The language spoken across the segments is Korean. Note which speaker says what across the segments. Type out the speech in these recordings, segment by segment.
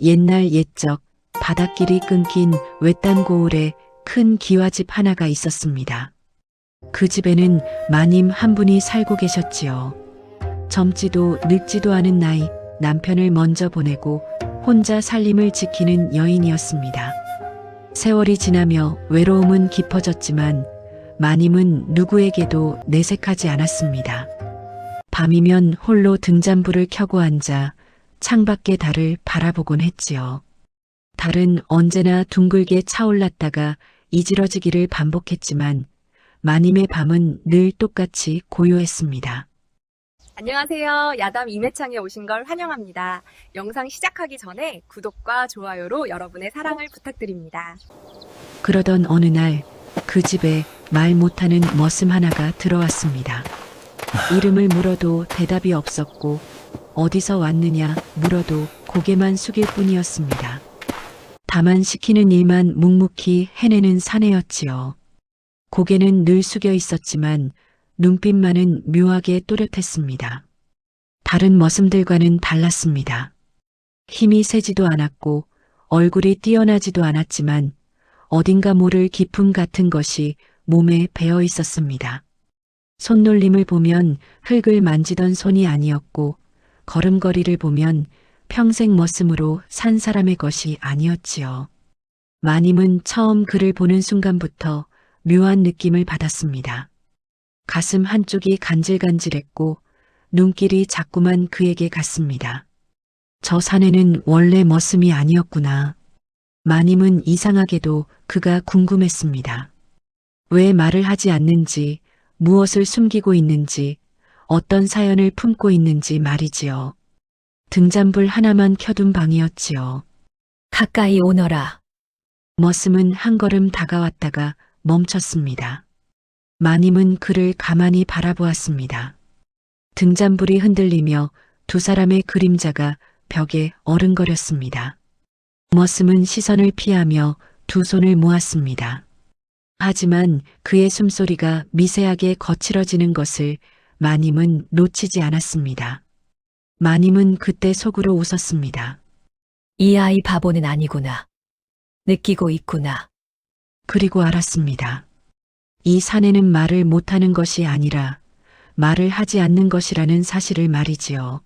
Speaker 1: 옛날 옛적 바닷길이 끊긴 외딴 고을에 큰 기와집 하나가 있었습니다. 그 집에는 마님 한 분이 살고 계셨지요. 젊지도 늙지도 않은 나이 남편을 먼저 보내고 혼자 살림을 지키는 여인이었습니다. 세월이 지나며 외로움은 깊어졌지만 마님은 누구에게도 내색하지 않았습니다. 밤이면 홀로 등잔불을 켜고 앉아 창밖의 달을 바라보곤 했지요. 달은 언제나 둥글게 차올랐다가 이지러지기를 반복했지만 마님의 밤은 늘 똑같이 고요했습니다.
Speaker 2: 안녕하세요. 야담 임혜창에 오신 걸 환영합니다. 영상 시작하기 전에 구독과 좋아요로 여러분의 사랑을 부탁드립니다.
Speaker 1: 그러던 어느 날 그 집에 말 못하는 머슴 하나가 들어왔습니다. 이름을 물어도 대답이 없었고 어디서 왔느냐 물어도 고개만 숙일 뿐이었습니다. 다만 시키는 일만 묵묵히 해내는 사내였지요. 고개는 늘 숙여 있었지만 눈빛만은 묘하게 또렷했습니다. 다른 머슴들과는 달랐습니다. 힘이 세지도 않았고 얼굴이 뛰어나지도 않았지만 어딘가 모를 기품 같은 것이 몸에 배어 있었습니다. 손놀림을 보면 흙을 만지던 손이 아니었고 걸음걸이를 보면 평생 머슴으로 산 사람의 것이 아니었지요. 마님은 처음 그를 보는 순간부터 묘한 느낌을 받았습니다. 가슴 한쪽이 간질간질했고 눈길이 자꾸만 그에게 갔습니다. 저 사내는 원래 머슴이 아니었구나. 마님은 이상하게도 그가 궁금했습니다. 왜 말을 하지 않는지, 무엇을 숨기고 있는지, 어떤 사연을 품고 있는지 말이지요. 등잔불 하나만 켜둔 방이었지요.
Speaker 3: 가까이 오너라.
Speaker 1: 머슴은 한 걸음 다가왔다가 멈췄습니다. 마님은 그를 가만히 바라보았습니다. 등잔불이 흔들리며 두 사람의 그림자가 벽에 어른거렸습니다. 머슴은 시선을 피하며 두 손을 모았습니다. 하지만 그의 숨소리가 미세하게 거칠어지는 것을 마님은 놓치지 않았습니다. 마님은 그때 속으로 웃었습니다.
Speaker 3: 이 아이 바보는 아니구나. 느끼고 있구나.
Speaker 1: 그리고 알았습니다. 이 사내는 말을 못하는 것이 아니라 말을 하지 않는 것이라는 사실을 말이지요.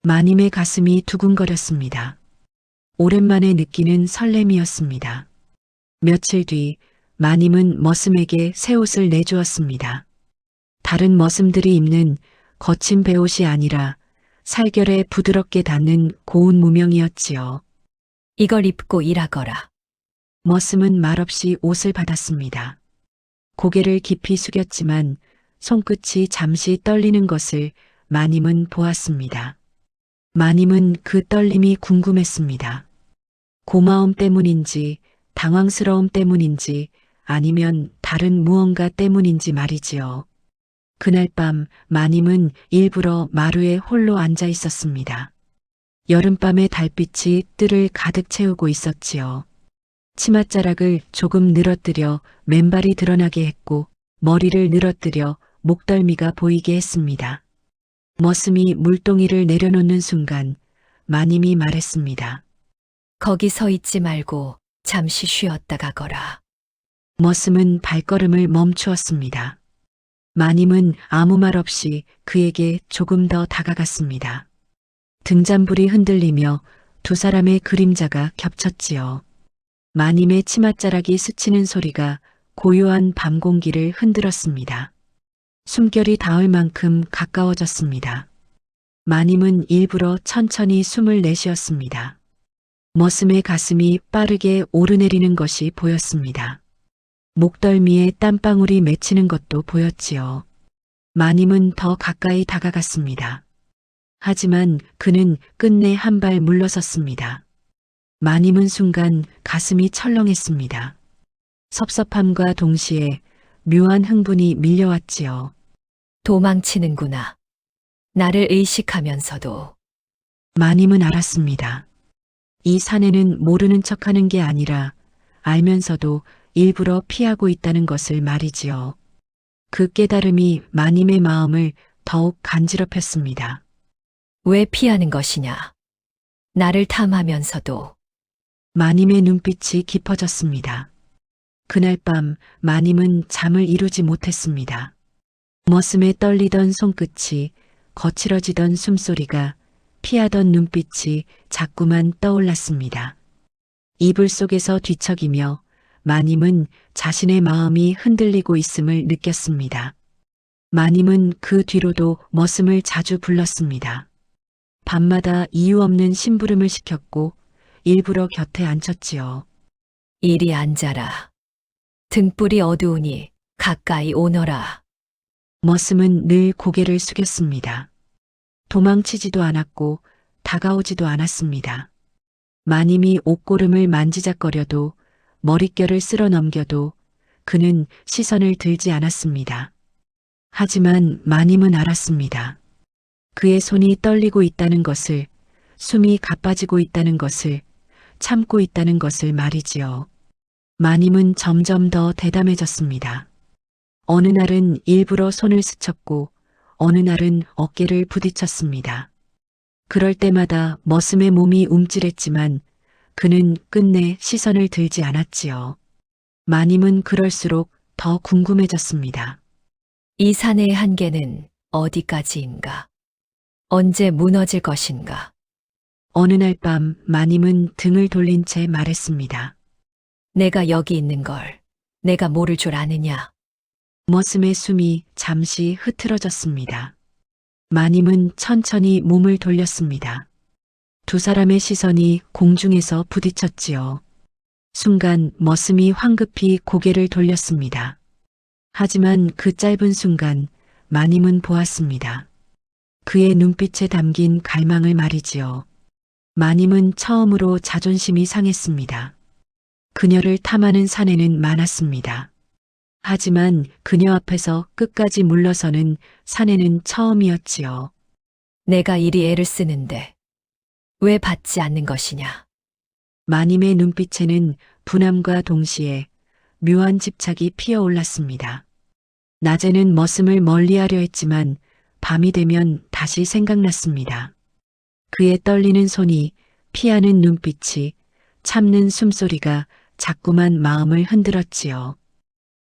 Speaker 1: 마님의 가슴이 두근거렸습니다. 오랜만에 느끼는 설렘이었습니다. 며칠 뒤 마님은 머슴에게 새 옷을 내주었습니다. 다른 머슴들이 입는 거친 베옷이 아니라 살결에 부드럽게 닿는 고운 무명이었지요.
Speaker 3: 이걸 입고 일하거라.
Speaker 1: 머슴은 말없이 옷을 받았습니다. 고개를 깊이 숙였지만 손끝이 잠시 떨리는 것을 마님은 보았습니다. 마님은 그 떨림이 궁금했습니다. 고마움 때문인지 당황스러움 때문인지 아니면 다른 무언가 때문인지 말이지요. 그날 밤 마님은 일부러 마루에 홀로 앉아 있었습니다. 여름밤의 달빛이 뜰을 가득 채우고 있었지요. 치맛자락을 조금 늘어뜨려 맨발이 드러나게 했고 머리를 늘어뜨려 목덜미가 보이게 했습니다. 머슴이 물동이를 내려놓는 순간 마님이 말했습니다.
Speaker 3: 거기 서 있지 말고 잠시 쉬었다 가거라.
Speaker 1: 머슴은 발걸음을 멈추었습니다. 마님은 아무 말 없이 그에게 조금 더 다가갔습니다. 등잔불이 흔들리며 두 사람의 그림자가 겹쳤지요. 마님의 치맛자락이 스치는 소리가 고요한 밤 공기를 흔들었습니다. 숨결이 닿을 만큼 가까워졌습니다. 마님은 일부러 천천히 숨을 내쉬었습니다. 머슴의 가슴이 빠르게 오르내리는 것이 보였습니다. 목덜미에 땀방울이 맺히는 것도 보였지요. 마님은 더 가까이 다가갔습니다. 하지만 그는 끝내 한 발 물러섰습니다. 마님은 순간 가슴이 철렁했습니다. 섭섭함과 동시에 묘한 흥분이 밀려왔지요.
Speaker 3: 도망치는구나. 나를 의식하면서도.
Speaker 1: 마님은 알았습니다. 이 사내는 모르는 척하는 게 아니라 알면서도 일부러 피하고 있다는 것을 말이지요. 그 깨달음이 마님의 마음을 더욱 간지럽혔습니다.
Speaker 3: 왜 피하는 것이냐? 나를 탐하면서도
Speaker 1: 마님의 눈빛이 깊어졌습니다. 그날 밤 마님은 잠을 이루지 못했습니다. 머슴에 떨리던 손끝이, 거칠어지던 숨소리가, 피하던 눈빛이 자꾸만 떠올랐습니다. 이불 속에서 뒤척이며 마님은 자신의 마음이 흔들리고 있음을 느꼈습니다. 마님은 그 뒤로도 머슴을 자주 불렀습니다. 밤마다 이유 없는 심부름을 시켰고 일부러 곁에 앉혔지요.
Speaker 3: 이리 앉아라. 등불이 어두우니 가까이 오너라.
Speaker 1: 머슴은 늘 고개를 숙였습니다. 도망치지도 않았고 다가오지도 않았습니다. 마님이 옷고름을 만지작거려도 머릿결을 쓸어 넘겨도 그는 시선을 들지 않았습니다. 하지만 마님은 알았습니다. 그의 손이 떨리고 있다는 것을, 숨이 가빠지고 있다는 것을, 참고 있다는 것을 말이지요. 마님은 점점 더 대담해졌습니다. 어느 날은 일부러 손을 스쳤고 어느 날은 어깨를 부딪혔습니다. 그럴 때마다 머슴의 몸이 움찔했지만 그는 끝내 시선을 들지 않았지요. 마님은 그럴수록 더 궁금해졌습니다.
Speaker 3: 이 산의 한계는 어디까지인가? 언제 무너질 것인가?
Speaker 1: 어느 날 밤 마님은 등을 돌린 채 말했습니다.
Speaker 3: 내가 여기 있는 걸 내가 모를 줄 아느냐?
Speaker 1: 머슴의 숨이 잠시 흐트러졌습니다. 마님은 천천히 몸을 돌렸습니다. 두 사람의 시선이 공중에서 부딪혔지요. 순간 머슴이 황급히 고개를 돌렸습니다. 하지만 그 짧은 순간 마님은 보았습니다. 그의 눈빛에 담긴 갈망을 말이지요. 마님은 처음으로 자존심이 상했습니다. 그녀를 탐하는 사내는 많았습니다. 하지만 그녀 앞에서 끝까지 물러서는 사내는 처음이었지요.
Speaker 3: 내가 이리 애를 쓰는데 왜 받지 않는 것이냐?
Speaker 1: 마님의 눈빛에는 분함과 동시에 묘한 집착이 피어올랐습니다. 낮에는 머슴을 멀리하려 했지만 밤이 되면 다시 생각났습니다. 그의 떨리는 손이, 피하는 눈빛이, 참는 숨소리가 자꾸만 마음을 흔들었지요.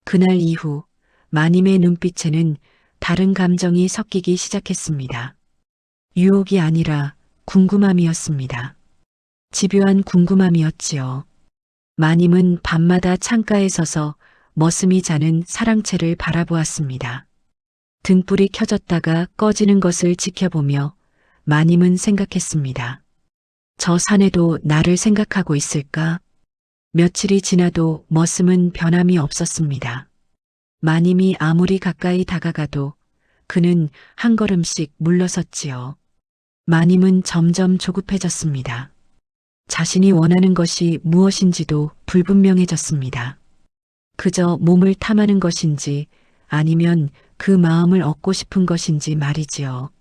Speaker 1: 그날 이후 마님의 눈빛에는 다른 감정이 섞이기 시작했습니다. 유혹이 아니라 궁금함이었습니다. 집요한 궁금함이었지요. 마님은 밤마다 창가에 서서 머슴이 자는 사랑채를 바라보았습니다. 등불이 켜졌다가 꺼지는 것을 지켜보며 마님은 생각했습니다. 저 산에도 나를 생각하고 있을까? 며칠이 지나도 머슴은 변함이 없었습니다. 마님이 아무리 가까이 다가가도 그는 한 걸음씩 물러섰지요. 마님은 점점 조급해졌습니다. 자신이 원하는 것이 무엇인지도 불분명해졌습니다. 그저 몸을 탐하는 것인지 아니면 그 마음을 얻고 싶은 것인지 말이지요.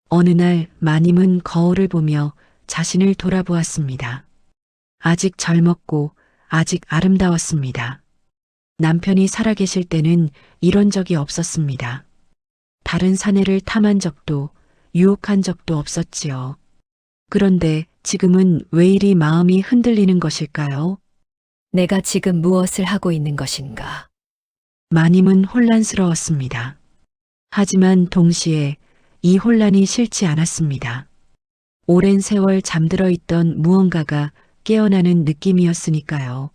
Speaker 1: 어느 날 마님은 거울을 보며 자신을 돌아보았습니다. 아직 젊었고 아직 아름다웠습니다. 남편이 살아계실 때는 이런 적이 없었습니다. 다른 사내를 탐한 적도 유혹한 적도 없었지요. 그런데 지금은 왜 이리 마음이 흔들리는 것일까요?
Speaker 3: 내가 지금 무엇을 하고 있는 것인가?
Speaker 1: 마님은 혼란스러웠습니다. 하지만 동시에 이 혼란이 싫지 않았습니다. 오랜 세월 잠들어 있던 무언가가 깨어나는 느낌이었으니까요.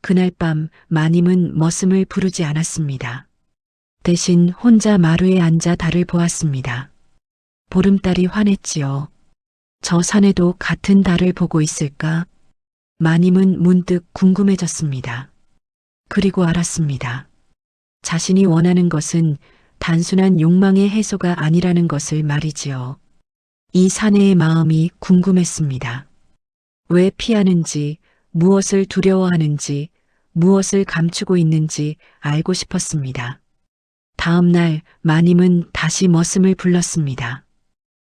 Speaker 1: 그날 밤 마님은 머슴을 부르지 않았습니다. 대신 혼자 마루에 앉아 달을 보았습니다. 보름달이 환했지요. 저 산에도 같은 달을 보고 있을까? 마님은 문득 궁금해졌습니다. 그리고 알았습니다. 자신이 원하는 것은 단순한 욕망의 해소가 아니라는 것을 말이지요. 이 사내의 마음이 궁금했습니다. 왜 피하는지, 무엇을 두려워하는지, 무엇을 감추고 있는지 알고 싶었습니다. 다음 날 마님은 다시 머슴을 불렀습니다.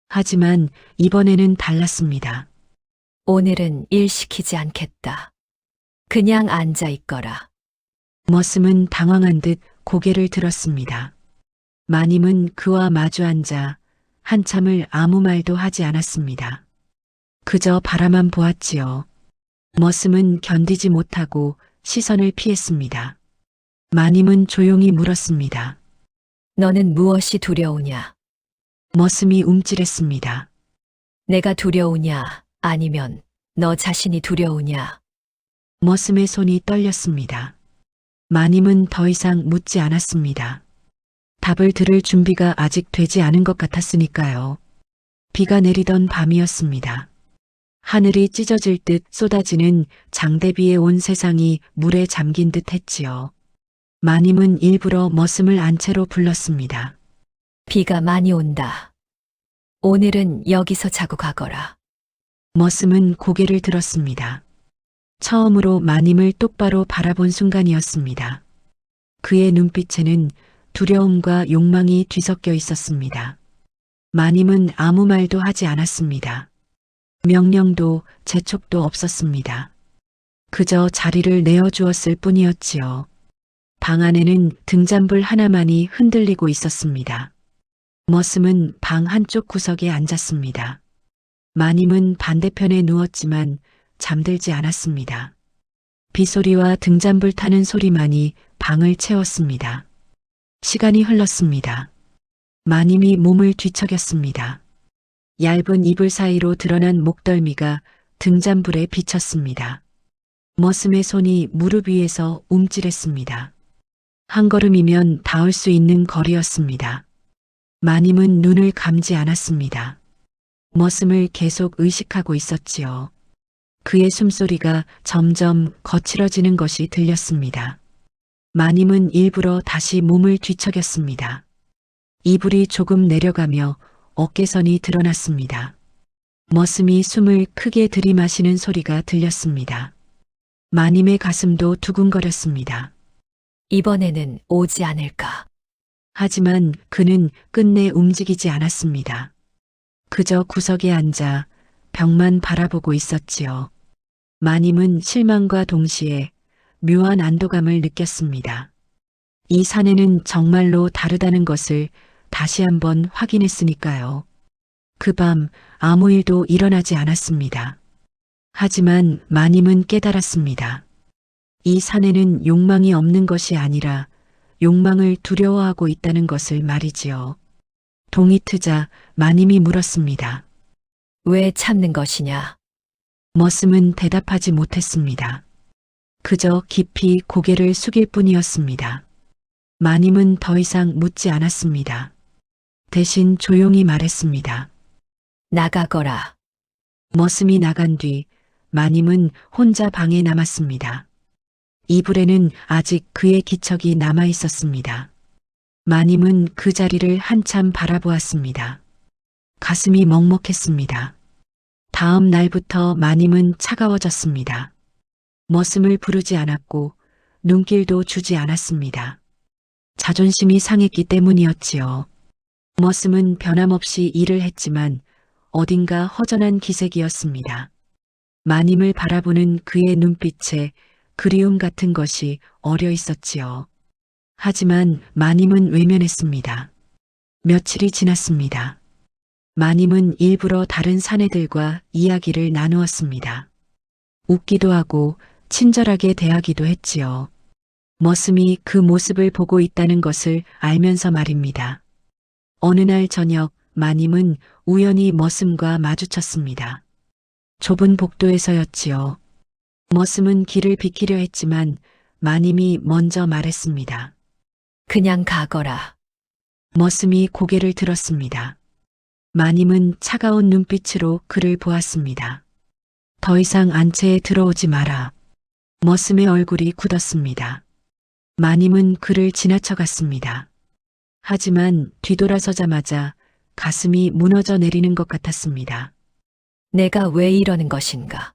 Speaker 1: 하지만 이번에는 달랐습니다.
Speaker 3: 오늘은 일 시키지 않겠다. 그냥 앉아 있거라.
Speaker 1: 머슴은 당황한 듯 고개를 들었습니다. 마님은 그와 마주 앉아 한참을 아무 말도 하지 않았습니다. 그저 바라만 보았지요. 머슴은 견디지 못하고 시선을 피했습니다. 마님은 조용히 물었습니다.
Speaker 3: 너는 무엇이 두려우냐?
Speaker 1: 머슴이 움찔했습니다.
Speaker 3: 내가 두려우냐? 아니면 너 자신이 두려우냐?
Speaker 1: 머슴의 손이 떨렸습니다. 마님은 더 이상 묻지 않았습니다. 답을 들을 준비가 아직 되지 않은 것 같았으니까요. 비가 내리던 밤이었습니다. 하늘이 찢어질 듯 쏟아지는 장대비에 온 세상이 물에 잠긴 듯 했지요. 마님은 일부러 머슴을 안채로 불렀습니다.
Speaker 3: 비가 많이 온다. 오늘은 여기서 자고 가거라.
Speaker 1: 머슴은 고개를 들었습니다. 처음으로 마님을 똑바로 바라본 순간이었습니다. 그의 눈빛에는 두려움과 욕망이 뒤섞여 있었습니다. 마님은 아무 말도 하지 않았습니다. 명령도 재촉도 없었습니다. 그저 자리를 내어주었을 뿐이었지요. 방 안에는 등잔불 하나만이 흔들리고 있었습니다. 머슴은 방 한쪽 구석에 앉았습니다. 마님은 반대편에 누웠지만 잠들지 않았습니다. 빗소리와 등잔불 타는 소리만이 방을 채웠습니다. 시간이 흘렀습니다. 마님이 몸을 뒤척였습니다. 얇은 이불 사이로 드러난 목덜미가 등잔불에 비쳤습니다. 머슴의 손이 무릎 위에서 움찔했습니다. 한 걸음이면 닿을 수 있는 거리였습니다. 마님은 눈을 감지 않았습니다. 머슴을 계속 의식하고 있었지요. 그의 숨소리가 점점 거칠어지는 것이 들렸습니다. 마님은 일부러 다시 몸을 뒤척였습니다. 이불이 조금 내려가며 어깨선이 드러났습니다. 머슴이 숨을 크게 들이마시는 소리가 들렸습니다. 마님의 가슴도 두근거렸습니다.
Speaker 3: 이번에는 오지 않을까?
Speaker 1: 하지만 그는 끝내 움직이지 않았습니다. 그저 구석에 앉아 벽만 바라보고 있었지요. 마님은 실망과 동시에 묘한 안도감을 느꼈습니다. 이 사내는 정말로 다르다는 것을 다시 한번 확인했으니까요. 그 밤 아무 일도 일어나지 않았습니다. 하지만 마님은 깨달았습니다. 이 사내는 욕망이 없는 것이 아니라 욕망을 두려워하고 있다는 것을 말이지요. 동이 트자 마님이 물었습니다.
Speaker 3: 왜 참는 것이냐?
Speaker 1: 머슴은 대답하지 못했습니다. 그저 깊이 고개를 숙일 뿐이었습니다. 마님은 더 이상 묻지 않았습니다. 대신 조용히 말했습니다.
Speaker 3: 나가거라.
Speaker 1: 머슴이 나간 뒤 마님은 혼자 방에 남았습니다. 이불에는 아직 그의 기척이 남아 있었습니다. 마님은 그 자리를 한참 바라보았습니다. 가슴이 먹먹했습니다. 다음 날부터 마님은 차가워졌습니다. 머슴을 부르지 않았고 눈길도 주지 않았습니다. 자존심이 상했기 때문이었지요. 머슴은 변함없이 일을 했지만 어딘가 허전한 기색이었습니다. 마님을 바라보는 그의 눈빛에 그리움 같은 것이 어려 있었지요. 하지만 마님은 외면했습니다. 며칠이 지났습니다. 마님은 일부러 다른 사내들과 이야기를 나누었습니다. 웃기도 하고 친절하게 대하기도 했지요. 머슴이 그 모습을 보고 있다는 것을 알면서 말입니다. 어느 날 저녁 마님은 우연히 머슴과 마주쳤습니다. 좁은 복도에서였지요. 머슴은 길을 비키려 했지만 마님이 먼저 말했습니다.
Speaker 3: 그냥 가거라.
Speaker 1: 머슴이 고개를 들었습니다. 마님은 차가운 눈빛으로 그를 보았습니다. 더 이상 안채에 들어오지 마라. 머슴의 얼굴이 굳었습니다. 마님은 그를 지나쳐갔습니다. 하지만 뒤돌아서자마자 가슴이 무너져 내리는 것 같았습니다.
Speaker 3: 내가 왜 이러는 것인가?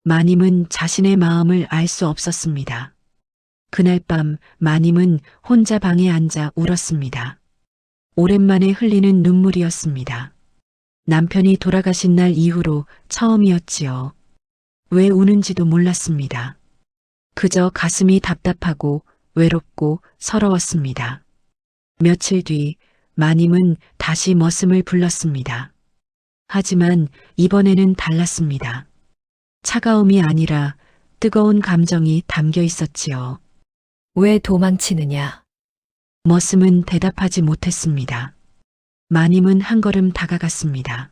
Speaker 1: 마님은 자신의 마음을 알 수 없었습니다. 그날 밤 마님은 혼자 방에 앉아 울었습니다. 오랜만에 흘리는 눈물이었습니다. 남편이 돌아가신 날 이후로 처음이었지요. 왜 우는지도 몰랐습니다. 그저 가슴이 답답하고 외롭고 서러웠습니다. 며칠 뒤 마님은 다시 머슴을 불렀습니다. 하지만 이번에는 달랐습니다. 차가움이 아니라 뜨거운 감정이 담겨 있었지요.
Speaker 3: 왜 도망치느냐?
Speaker 1: 머슴은 대답하지 못했습니다. 마님은 한 걸음 다가갔습니다.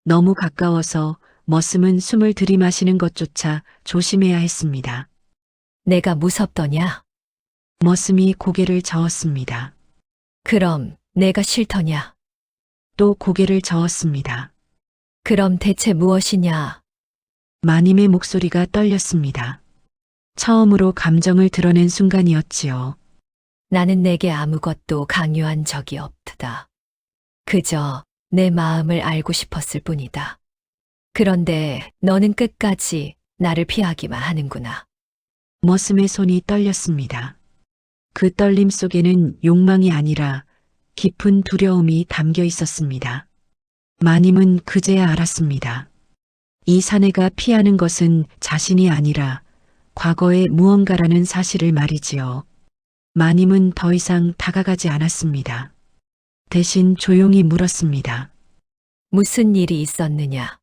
Speaker 1: 너무 가까워서 머슴은 숨을 들이마시는 것조차 조심해야 했습니다.
Speaker 3: 내가 무섭더냐?
Speaker 1: 머슴이 고개를 저었습니다.
Speaker 3: 그럼 내가 싫더냐?
Speaker 1: 또 고개를 저었습니다.
Speaker 3: 그럼 대체 무엇이냐?
Speaker 1: 마님의 목소리가 떨렸습니다. 처음으로 감정을 드러낸 순간이었지요.
Speaker 3: 나는 내게 아무것도 강요한 적이 없다. 그저 내 마음을 알고 싶었을 뿐이다. 그런데 너는 끝까지 나를 피하기만 하는구나.
Speaker 1: 머슴의 손이 떨렸습니다. 그 떨림 속에는 욕망이 아니라 깊은 두려움이 담겨 있었습니다. 마님은 그제야 알았습니다. 이 사내가 피하는 것은 자신이 아니라 과거의 무언가라는 사실을 말이지요. 마님은 더 이상 다가가지 않았습니다. 대신 조용히 물었습니다.
Speaker 3: 무슨 일이 있었느냐?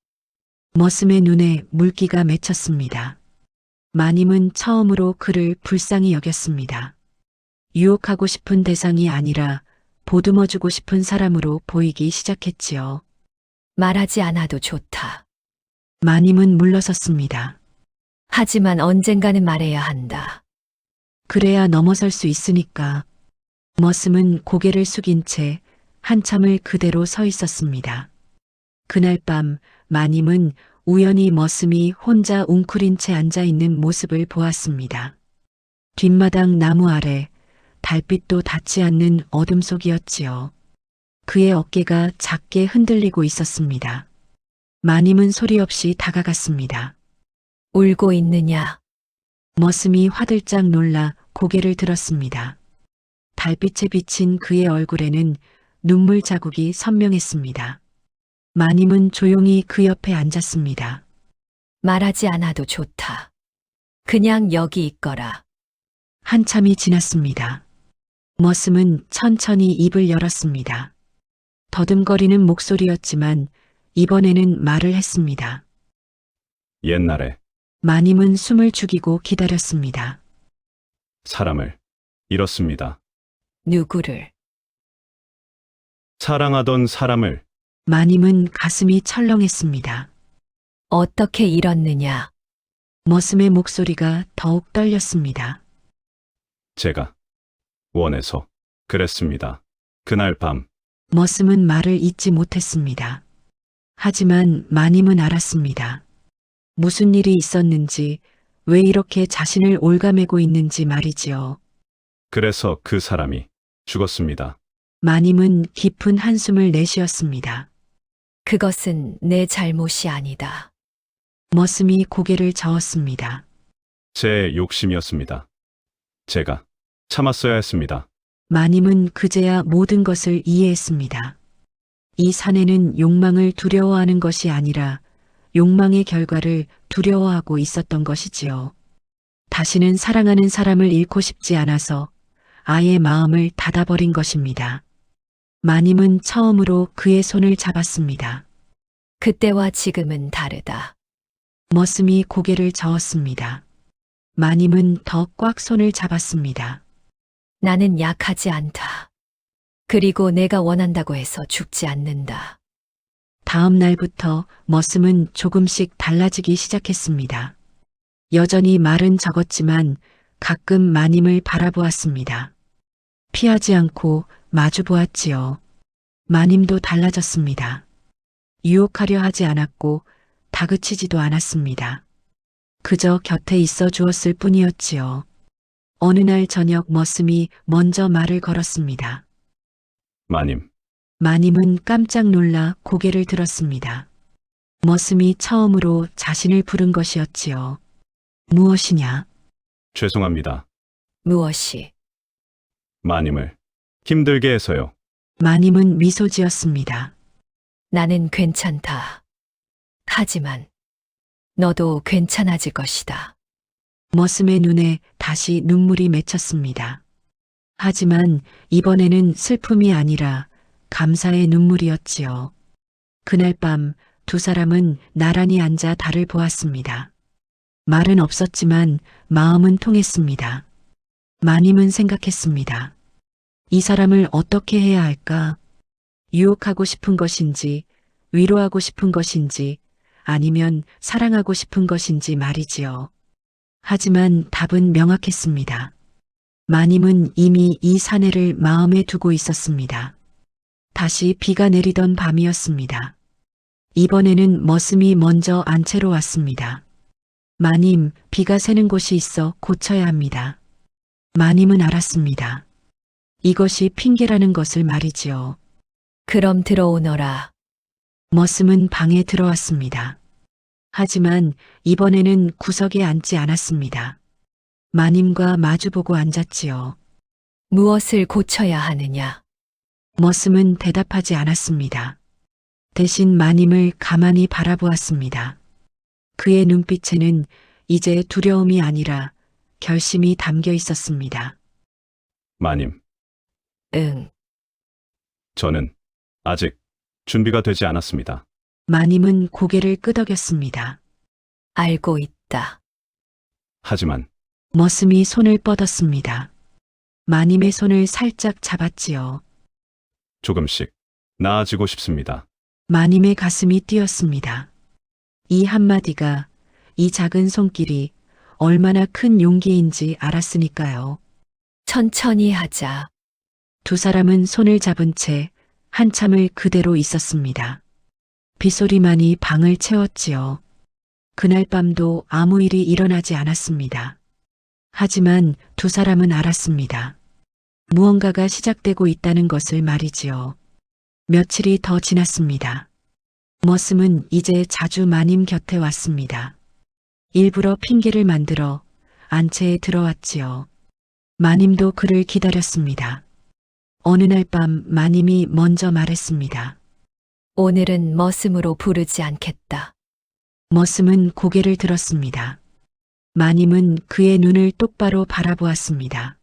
Speaker 1: 머슴의 눈에 물기가 맺혔습니다. 마님은 처음으로 그를 불쌍히 여겼습니다. 유혹하고 싶은 대상이 아니라 보듬어주고 싶은 사람으로 보이기 시작했지요.
Speaker 3: 말하지 않아도 좋다.
Speaker 1: 마님은 물러섰습니다.
Speaker 3: 하지만 언젠가는 말해야 한다.
Speaker 1: 그래야 넘어설 수 있으니까. 머슴은 고개를 숙인 채 한참을 그대로 서 있었습니다. 그날 밤 마님은 우연히 머슴이 혼자 웅크린 채 앉아 있는 모습을 보았습니다. 뒷마당 나무 아래 달빛도 닿지 않는 어둠 속이었지요. 그의 어깨가 작게 흔들리고 있었습니다. 마님은 소리 없이 다가갔습니다.
Speaker 3: 울고 있느냐?
Speaker 1: 머슴이 화들짝 놀라 고개를 들었습니다. 달빛에 비친 그의 얼굴에는 눈물 자국이 선명했습니다. 마님은 조용히 그 옆에 앉았습니다.
Speaker 3: 말하지 않아도 좋다. 그냥 여기 있거라.
Speaker 1: 한참이 지났습니다. 머슴은 천천히 입을 열었습니다. 더듬거리는 목소리였지만 이번에는 말을 했습니다.
Speaker 4: 옛날에
Speaker 1: 마님은 숨을 죽이고 기다렸습니다.
Speaker 4: 사람을 잃었습니다.
Speaker 3: 누구를?
Speaker 4: 사랑하던 사람을
Speaker 1: 마님은 가슴이 철렁했습니다.
Speaker 3: 어떻게 잃었느냐?
Speaker 1: 머슴의 목소리가 더욱 떨렸습니다.
Speaker 4: 제가 원해서 그랬습니다. 그날 밤
Speaker 1: 머슴은 말을 잇지 못했습니다. 하지만 마님은 알았습니다. 무슨 일이 있었는지, 왜 이렇게 자신을 올가매고 있는지 말이지요.
Speaker 4: 그래서 그 사람이 죽었습니다.
Speaker 1: 마님은 깊은 한숨을 내쉬었습니다.
Speaker 3: 그것은 내 잘못이 아니다.
Speaker 1: 머슴이 고개를 저었습니다.
Speaker 4: 제 욕심이었습니다. 제가 참았어야 했습니다.
Speaker 1: 마님은 그제야 모든 것을 이해했습니다. 이 사내는 욕망을 두려워하는 것이 아니라 욕망의 결과를 두려워하고 있었던 것이지요. 다시는 사랑하는 사람을 잃고 싶지 않아서 아예 마음을 닫아버린 것입니다. 마님은 처음으로 그의 손을 잡았습니다.
Speaker 3: 그때와 지금은 다르다.
Speaker 1: 머슴이 고개를 저었습니다. 마님은 더 꽉 손을 잡았습니다.
Speaker 3: 나는 약하지 않다. 그리고 내가 원한다고 해서 죽지 않는다.
Speaker 1: 다음 날부터 머슴은 조금씩 달라지기 시작했습니다. 여전히 말은 적었지만 가끔 마님을 바라보았습니다. 피하지 않고 마주 보았지요. 마님도 달라졌습니다. 유혹하려 하지 않았고 다그치지도 않았습니다. 그저 곁에 있어 주었을 뿐이었지요. 어느 날 저녁 머슴이 먼저 말을 걸었습니다.
Speaker 4: 마님,
Speaker 1: 마님은 깜짝 놀라 고개를 들었습니다. 머슴이 처음으로 자신을 부른 것이었지요. 무엇이냐?
Speaker 4: 죄송합니다.
Speaker 3: 무엇이?
Speaker 4: 마님을 힘들게 해서요.
Speaker 1: 마님은 미소 지었습니다.
Speaker 3: 나는 괜찮다. 하지만 너도 괜찮아질 것이다.
Speaker 1: 머슴의 눈에 다시 눈물이 맺혔습니다. 하지만 이번에는 슬픔이 아니라 감사의 눈물이었지요. 그날 밤 두 사람은 나란히 앉아 달을 보았습니다. 말은 없었지만 마음은 통했습니다. 마님은 생각했습니다. 이 사람을 어떻게 해야 할까? 유혹하고 싶은 것인지, 위로하고 싶은 것인지, 아니면 사랑하고 싶은 것인지 말이지요. 하지만 답은 명확했습니다. 마님은 이미 이 사내를 마음에 두고 있었습니다. 다시 비가 내리던 밤이었습니다. 이번에는 머슴이 먼저 안채로 왔습니다. 마님, 비가 새는 곳이 있어 고쳐야 합니다. 마님은 알았습니다. 이것이 핑계라는 것을 말이지요.
Speaker 3: 그럼 들어오너라.
Speaker 1: 머슴은 방에 들어왔습니다. 하지만 이번에는 구석에 앉지 않았습니다. 마님과 마주보고 앉았지요.
Speaker 3: 무엇을 고쳐야 하느냐?
Speaker 1: 머슴은 대답하지 않았습니다. 대신 마님을 가만히 바라보았습니다. 그의 눈빛에는 이제 두려움이 아니라 결심이 담겨 있었습니다.
Speaker 4: 마님,
Speaker 3: 응.
Speaker 4: 저는 아직 준비가 되지 않았습니다.
Speaker 1: 마님은 고개를 끄덕였습니다.
Speaker 3: 알고 있다.
Speaker 4: 하지만
Speaker 1: 머슴이 손을 뻗었습니다. 마님의 손을 살짝 잡았지요.
Speaker 4: 조금씩 나아지고 싶습니다.
Speaker 1: 마님의 가슴이 뛰었습니다. 이 한마디가, 이 작은 손길이 얼마나 큰 용기인지 알았으니까요.
Speaker 3: 천천히 하자.
Speaker 1: 두 사람은 손을 잡은 채 한참을 그대로 있었습니다. 빗소리만이 방을 채웠지요. 그날 밤도 아무 일이 일어나지 않았습니다. 하지만 두 사람은 알았습니다. 무언가가 시작되고 있다는 것을 말이지요. 며칠이 더 지났습니다. 머슴은 이제 자주 마님 곁에 왔습니다. 일부러 핑계를 만들어 안채에 들어왔지요. 마님도 그를 기다렸습니다. 어느 날 밤 마님이 먼저 말했습니다.
Speaker 3: 오늘은 머슴으로 부르지 않겠다.
Speaker 1: 머슴은 고개를 들었습니다. 마님은 그의 눈을 똑바로 바라보았습니다.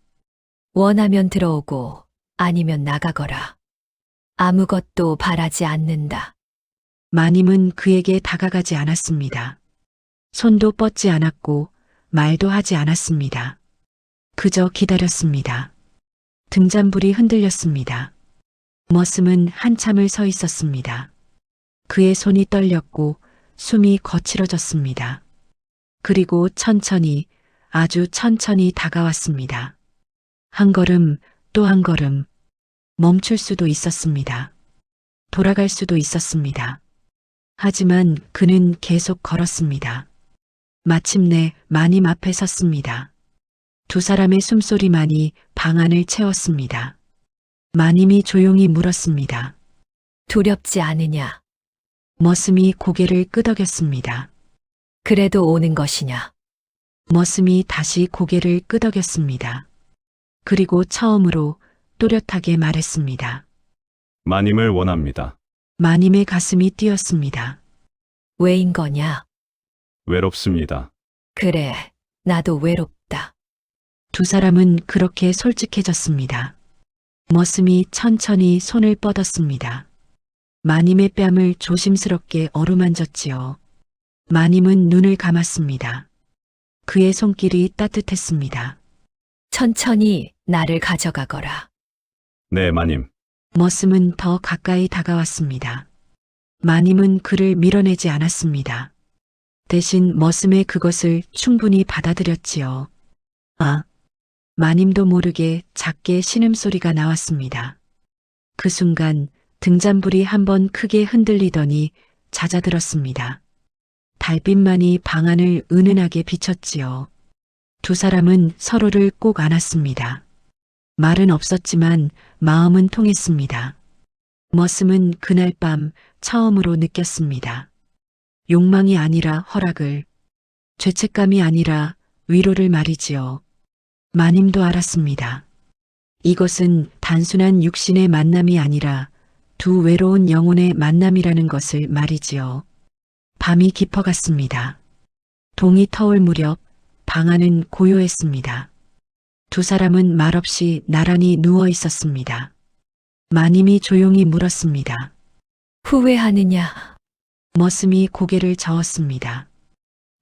Speaker 3: 원하면 들어오고 아니면 나가거라. 아무것도 바라지 않는다.
Speaker 1: 마님은 그에게 다가가지 않았습니다. 손도 뻗지 않았고 말도 하지 않았습니다. 그저 기다렸습니다. 등잔불이 흔들렸습니다. 머슴은 한참을 서 있었습니다. 그의 손이 떨렸고 숨이 거칠어졌습니다. 그리고 천천히, 아주 천천히 다가왔습니다. 한 걸음, 또 한 걸음. 멈출 수도 있었습니다. 돌아갈 수도 있었습니다. 하지만 그는 계속 걸었습니다. 마침내 마님 앞에 섰습니다. 두 사람의 숨소리만이 방 안을 채웠습니다. 마님이 조용히 물었습니다.
Speaker 3: 두렵지 않으냐?
Speaker 1: 머슴이 고개를 끄덕였습니다.
Speaker 3: 그래도 오는 것이냐?
Speaker 1: 머슴이 다시 고개를 끄덕였습니다. 그리고 처음으로 또렷하게 말했습니다.
Speaker 4: 마님을 원합니다.
Speaker 1: 마님의 가슴이 뛰었습니다.
Speaker 3: 왜인 거냐?
Speaker 4: 외롭습니다.
Speaker 3: 그래, 나도 외롭다.
Speaker 1: 두 사람은 그렇게 솔직해졌습니다. 머슴이 천천히 손을 뻗었습니다. 마님의 뺨을 조심스럽게 어루만졌지요. 마님은 눈을 감았습니다. 그의 손길이 따뜻했습니다.
Speaker 3: 천천히 나를 가져가거라.
Speaker 4: 네, 마님.
Speaker 1: 머슴은 더 가까이 다가왔습니다. 마님은 그를 밀어내지 않았습니다. 대신 머슴의 그것을 충분히 받아들였지요. 아, 마님도 모르게 작게 신음소리가 나왔습니다. 그 순간 등잔불이 한번 크게 흔들리더니 잦아들었습니다. 달빛만이 방 안을 은은하게 비췄지요. 두 사람은 서로를 꼭 안았습니다. 말은 없었지만 마음은 통했습니다. 머슴은 그날 밤 처음으로 느꼈습니다. 욕망이 아니라 허락을, 죄책감이 아니라 위로를 말이지요. 마님도 알았습니다. 이것은 단순한 육신의 만남이 아니라 두 외로운 영혼의 만남이라는 것을 말이지요. 밤이 깊어갔습니다. 동이 터올 무렵 방 안은 고요했습니다. 두 사람은 말없이 나란히 누워 있었습니다. 마님이 조용히 물었습니다.
Speaker 3: 후회하느냐?
Speaker 1: 머슴이 고개를 저었습니다.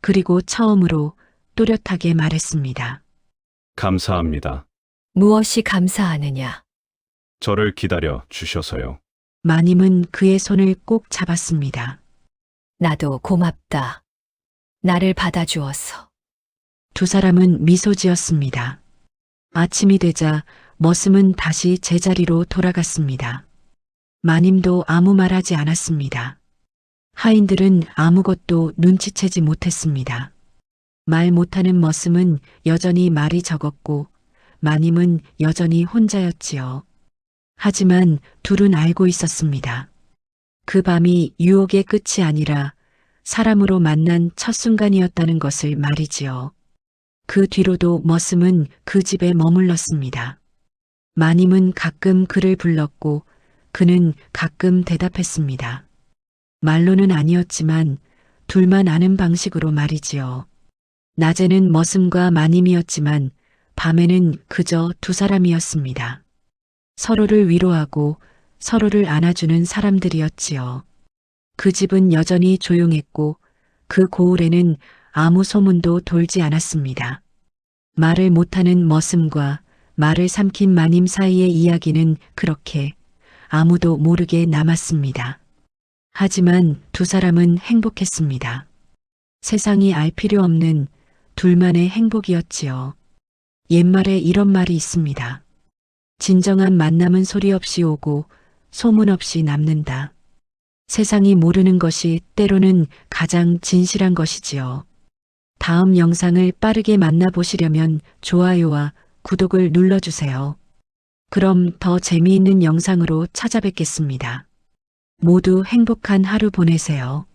Speaker 1: 그리고 처음으로 또렷하게 말했습니다.
Speaker 4: 감사합니다.
Speaker 3: 무엇이 감사하느냐?
Speaker 4: 저를 기다려 주셔서요.
Speaker 1: 마님은 그의 손을 꼭 잡았습니다.
Speaker 3: 나도 고맙다. 나를 받아주어서.
Speaker 1: 두 사람은 미소 지었습니다. 아침이 되자 머슴은 다시 제자리로 돌아갔습니다. 마님도 아무 말 하지 않았습니다. 하인들은 아무것도 눈치채지 못했습니다. 말 못하는 머슴은 여전히 말이 적었고 마님은 여전히 혼자였지요. 하지만 둘은 알고 있었습니다. 그 밤이 유혹의 끝이 아니라 사람으로 만난 첫 순간이었다는 것을 말이지요. 그 뒤로도 머슴은 그 집에 머물렀습니다. 마님은 가끔 그를 불렀고 그는 가끔 대답했습니다. 말로는 아니었지만 둘만 아는 방식으로 말이지요. 낮에는 머슴과 마님이었지만 밤에는 그저 두 사람이었습니다. 서로를 위로하고 서로를 안아주는 사람들이었지요. 그 집은 여전히 조용했고 그 고을에는 아무 소문도 돌지 않았습니다. 말을 못하는 머슴과 말을 삼킨 마님 사이의 이야기는 그렇게 아무도 모르게 남았습니다. 하지만 두 사람은 행복했습니다. 세상이 알 필요 없는 둘만의 행복이었지요. 옛말에 이런 말이 있습니다. 진정한 만남은 소리 없이 오고 소문 없이 남는다. 세상이 모르는 것이 때로는 가장 진실한 것이지요. 다음 영상을 빠르게 만나보시려면 좋아요와 구독을 눌러주세요. 그럼 더 재미있는 영상으로 찾아뵙겠습니다. 모두 행복한 하루 보내세요.